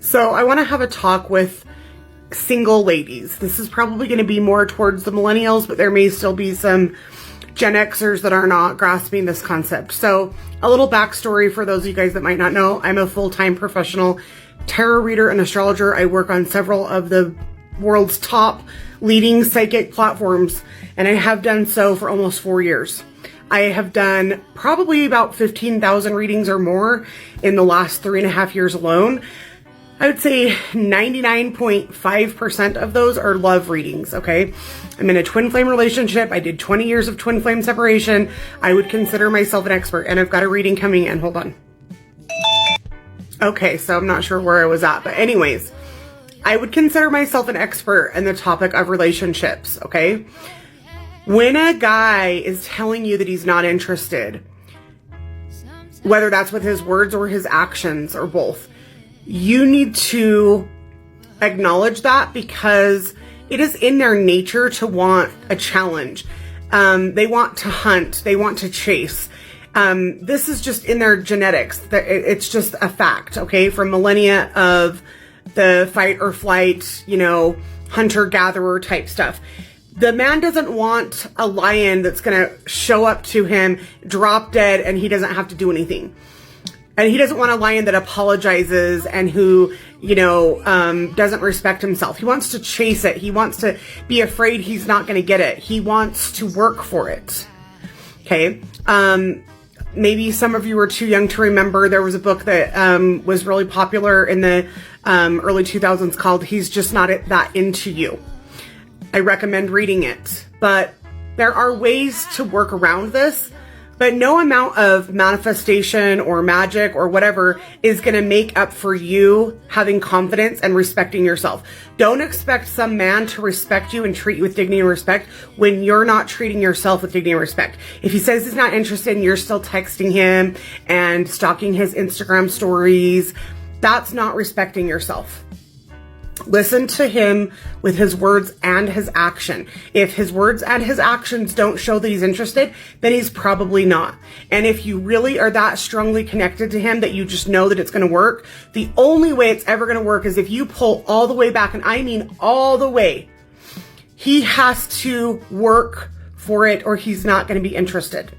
So I want to have a talk with single ladies. This is probably going to be more towards the millennials, but there may still be some Gen Xers that are not grasping this concept. So a little backstory for those of you guys that might not know, I'm a full-time professional tarot reader and astrologer. I work on several of the world's top leading psychic platforms, and I have done so for almost 4 years. I have done probably about 15,000 readings or more in the last 3.5 years alone. I would say 99.5% of those are love readings, okay? I'm in a twin flame relationship. I did 20 years of twin flame separation. I would consider myself an expert, and I've got a reading coming in. Hold on. Okay, so I'm not sure where I was at, but anyways, I would consider myself an expert in the topic of relationships, okay? When a guy is telling you that he's not interested, whether that's with his words or his actions or both, you need to acknowledge that, because it is in their nature to want a challenge. They want to hunt. They want to chase. This is just in their genetics. It's just a fact, okay? From millennia of the fight or flight, hunter-gatherer type stuff. The man doesn't want a lion that's going to show up to him, drop dead, and he doesn't have to do anything. And he doesn't want a lion that apologizes and who, doesn't respect himself. He wants to chase it. He wants to be afraid he's not going to get it. He wants to work for it. Okay. Maybe some of you are too young to remember. There was a book that was really popular in the early 2000s called He's Just Not That Into You. I recommend reading it. But there are ways to work around this. But no amount of manifestation or magic or whatever is going to make up for you having confidence and respecting yourself. Don't expect some man to respect you and treat you with dignity and respect when you're not treating yourself with dignity and respect. If he says he's not interested and you're still texting him and stalking his Instagram stories, that's not respecting yourself. Listen to him with his words and his action. If his words and his actions don't show that he's interested, then he's probably not. And if you really are that strongly connected to him that you just know that it's going to work, the only way it's ever going to work is if you pull all the way back, and I mean all the way. He has to work for it or he's not going to be interested.